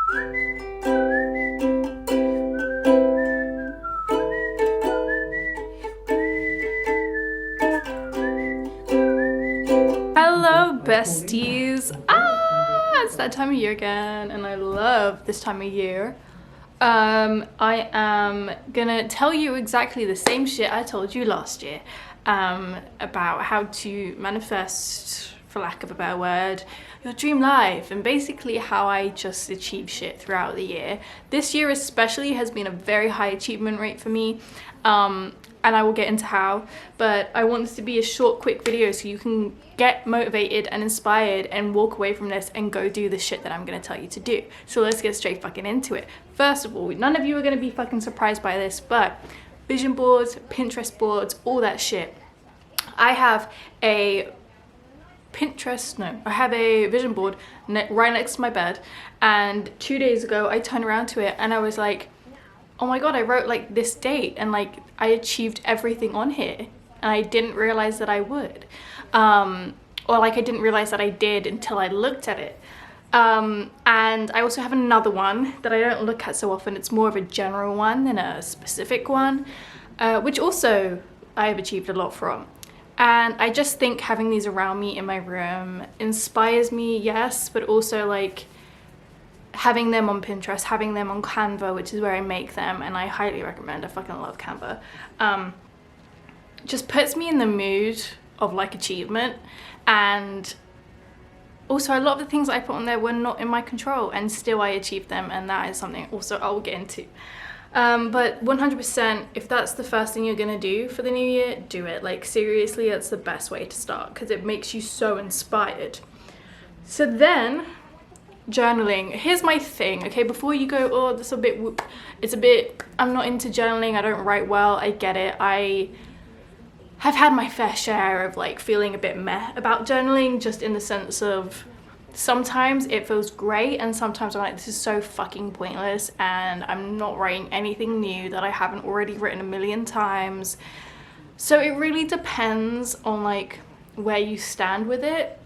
Hello besties! It's that time of year again and I love this time of year. I am gonna tell you exactly the same shit I told you last year about how to manifest, for lack of a better word, your dream life, and basically how I just achieve shit throughout the year. This year especially has been a very high achievement rate for me, and I will get into how, but I want this to be a short, quick video so you can get motivated and inspired and walk away from this and go do the shit that I'm gonna tell you to do. So let's get straight fucking into it. First of all, none of you are gonna be fucking surprised by this, but vision boards, Pinterest boards, all that shit. I have a I have a vision board right next to my bed, and 2 days ago I turned around to it and I was like, oh my god, I wrote like this date and like I achieved everything on here, and I didn't realize that I would, or like I didn't realize that I did until I looked at it. And I also have another one that I don't look at so often. It's more of a general one than a specific one, which also I have achieved a lot from. And I just think having these around me in my room inspires me, yes, but also like having them on Pinterest, having them on Canva, which is where I make them, and I highly recommend, I fucking love Canva, just puts me in the mood of like achievement. And also a lot of the things I put on there were not in my control and still I achieved them, and that is something also I'll get into. But 100%, if that's the first thing you're gonna do for the new year, do it. Like seriously, that's the best way to start because it makes you so inspired. So then, journaling. Here's my thing, okay? Before you go, oh, that's a bit, I'm not into journaling, I don't write well, I get it. I have had my fair share of like feeling a bit meh about journaling, just in the sense of sometimes it feels great and sometimes I'm like, this is so fucking pointless and I'm not writing anything new that I haven't already written a million times. So it really depends on like where you stand with it.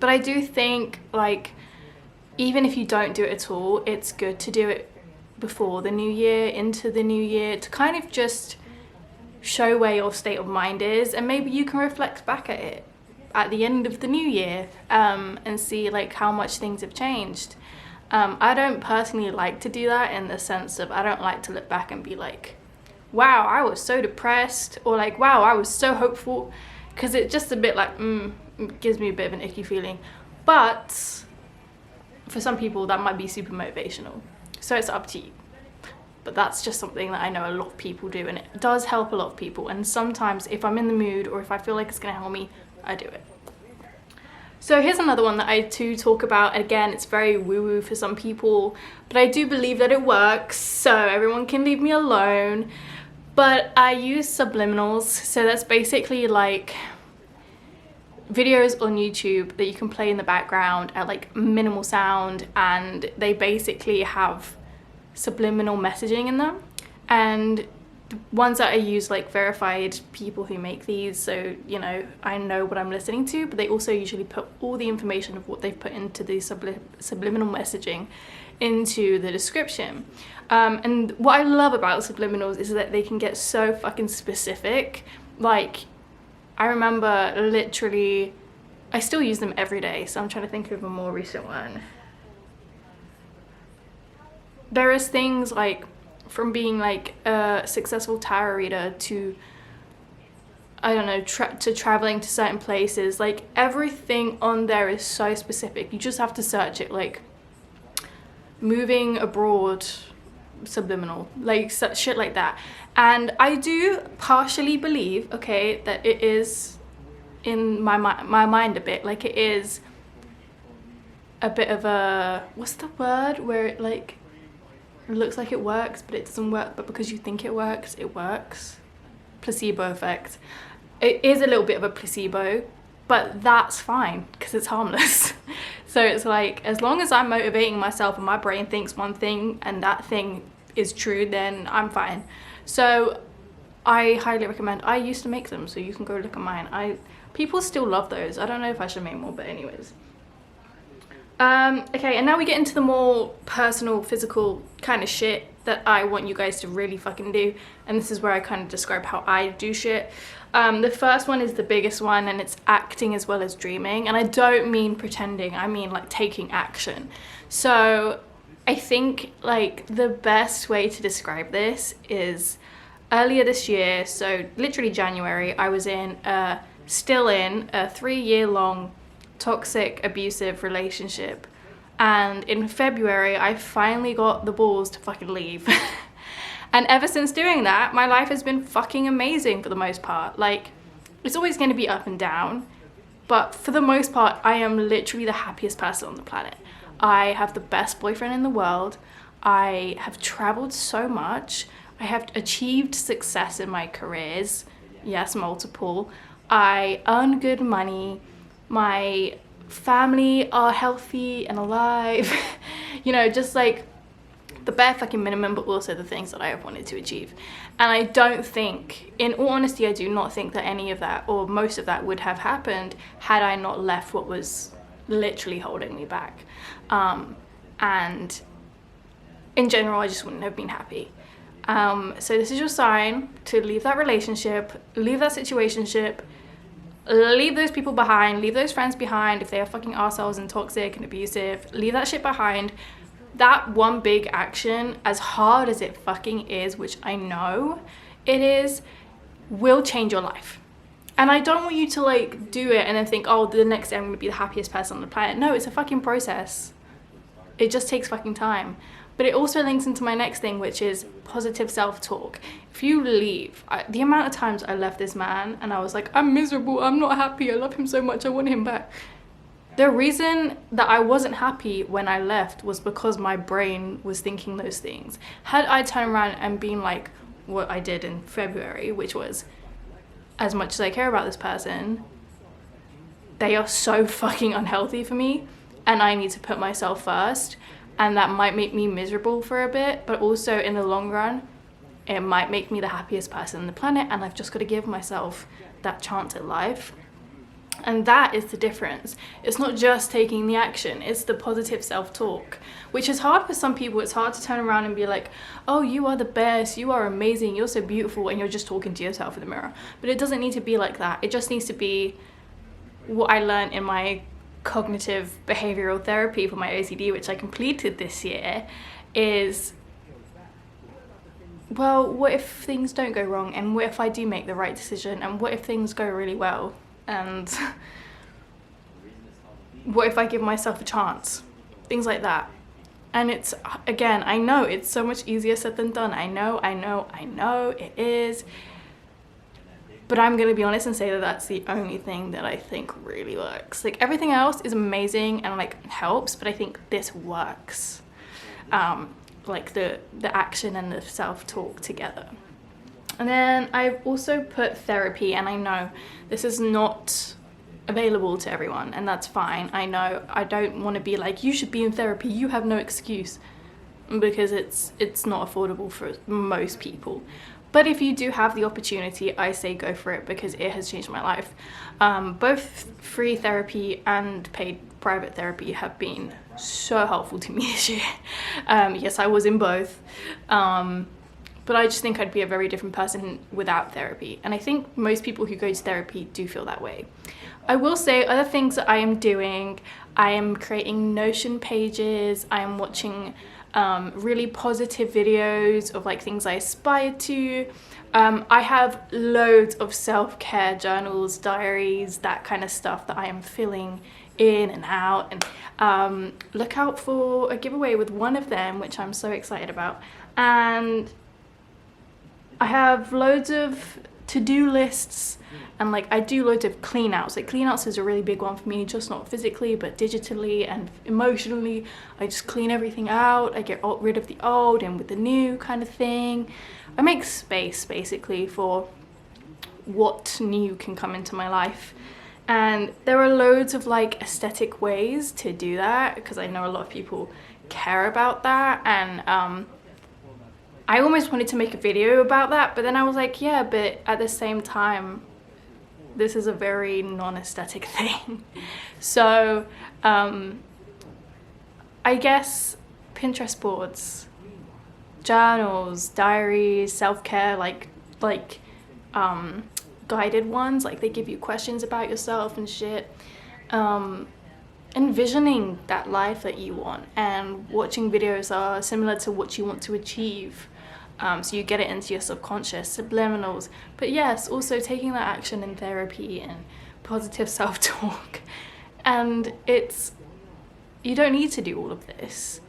But I do think like even if you don't do it at all, it's good to do it before the new year, into the new year, to kind of just show where your state of mind is, and maybe you can reflect back at it at the end of the new year and see like how much things have changed. I don't personally like to do that, in the sense of I don't like to look back and be like, wow, I was so depressed, or like, wow, I was so hopeful, because it's just a bit like, it gives me a bit of an icky feeling. But for some people that might be super motivational, so it's up to you. But that's just something that I know a lot of people do, and it does help a lot of people. And sometimes if I'm in the mood or if I feel like it's gonna help me, I do it. So here's another one that I do talk about. Again, it's very woo-woo for some people, but I do believe that it works, so everyone can leave me alone. But I use subliminals, so that's basically like videos on YouTube that you can play in the background at like minimal sound, and they basically have subliminal messaging in them. And the ones that I use, like verified people who make these, so you know I know what I'm listening to, but they also usually put all the information of what they've put into the subliminal messaging into the description. And what I love about subliminals is that they can get so fucking specific. Like I remember literally, I still use them every day, so I'm trying to think of a more recent one. There is things like, from being like a successful tarot reader to, I don't know, to traveling to certain places, like everything on there is so specific. You just have to search it, like moving abroad subliminal, like shit like that. And I do partially believe, okay, that it is in my mind a bit, like it is a bit of a, what's the word, where it like, it looks like it works but it doesn't work, but because you think it works, it works. Placebo effect. It is a little bit of a placebo, but that's fine because it's harmless. So it's like, as long as I'm motivating myself and my brain thinks one thing and that thing is true, then I'm fine. So I highly recommend. I used to make them, so you can go look at mine. People still love those. I don't know if I should make more, but anyways. Okay, and now we get into the more personal, physical kind of shit that I want you guys to really fucking do. And this is where I kind of describe how I do shit. The first one is the biggest one, and it's acting as well as dreaming. And I don't mean pretending, I mean like taking action. So I think like the best way to describe this is earlier this year, so literally January, I was still in a 3-year-long toxic, abusive relationship. And in February, I finally got the balls to fucking leave. And ever since doing that, my life has been fucking amazing for the most part. Like, it's always going to be up and down, but for the most part, I am literally the happiest person on the planet. I have the best boyfriend in the world. I have traveled so much. I have achieved success in my careers. Yes, multiple. I earn good money. My family are healthy and alive. You know, just like the bare fucking minimum, but also the things that I have wanted to achieve. And I don't think, in all honesty, I do not think that any of that or most of that would have happened had I not left what was literally holding me back. And in general, I just wouldn't have been happy. So this is your sign to leave that relationship, leave that situationship, leave those people behind, leave those friends behind if they are fucking arseholes and toxic and abusive. Leave that shit behind. That one big action, as hard as it fucking is, which I know it is, will change your life. And I don't want you to like do it and then think, oh, the next day I'm gonna be the happiest person on the planet. No, it's a fucking process. It just takes fucking time. But it also links into my next thing, which is positive self-talk. If you leave, the amount of times I left this man and I was like, I'm miserable, I'm not happy, I love him so much, I want him back. The reason that I wasn't happy when I left was because my brain was thinking those things. Had I turned around and been like what I did in February, which was, as much as I care about this person, they are so fucking unhealthy for me and I need to put myself first. And that might make me miserable for a bit, but also in the long run, it might make me the happiest person on the planet, and I've just got to give myself that chance at life. And that is the difference. It's not just taking the action, it's the positive self-talk, which is hard for some people. It's hard to turn around and be like, oh, you are the best, you are amazing, you're so beautiful, and you're just talking to yourself in the mirror. But it doesn't need to be like that. It just needs to be what I learned in my cognitive behavioral therapy for my OCD, which I completed this year, is, well, what if things don't go wrong, and what if I do make the right decision, and what if things go really well, and what if I give myself a chance, things like that. And it's, again, I know it's so much easier said than done. I know it is. But I'm going to be honest and say that that's the only thing that I think really works. Like, everything else is amazing and like helps, but I think this works. Like the action and the self-talk together. And then I've also put therapy, and I know this is not available to everyone, and that's fine. I know I don't want to be like, you should be in therapy, you have no excuse, because it's not affordable for most people. But if you do have the opportunity, I say go for it, because it has changed my life. Both free therapy and paid private therapy have been so helpful to me this year. Yes, I was in both. But I just think I'd be a very different person without therapy. And I think most people who go to therapy do feel that way. I will say other things that I am doing. I am creating Notion pages. I am watching really positive videos of like things I aspire to. I have loads of self-care journals, diaries, that kind of stuff that I am filling in and out, and look out for a giveaway with one of them, which I'm so excited about. And I have loads of to-do lists, and like I do loads of clean outs. Like, clean outs is a really big one for me, just not physically but digitally and emotionally. I just clean everything out. I get rid of the old and with the new kind of thing. I make space basically for what new can come into my life. And there are loads of like aesthetic ways to do that, because I know a lot of people care about that. And I almost wanted to make a video about that, but then I was like, yeah, but at the same time, this is a very non-aesthetic thing. So I guess Pinterest boards, journals, diaries, self-care, like guided ones, like they give you questions about yourself and shit. Envisioning that life that you want, and watching videos are similar to what you want to achieve. So you get it into your subconscious, subliminals. But yes, also taking that action in therapy and positive self-talk. And you don't need to do all of this,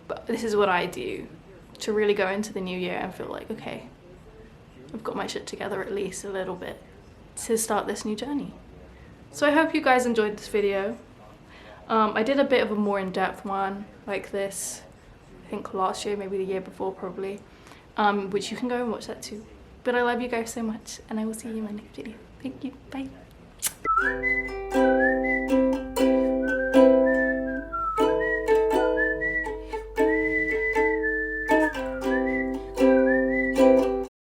but this is what I do to really go into the new year and feel like, okay, I've got my shit together at least a little bit to start this new journey. So I hope you guys enjoyed this video. I did a bit of a more in-depth one like this, I think last year, maybe the year before probably, which you can go and watch that too. But I love you guys so much, and I will see you in my next video. Thank you, bye.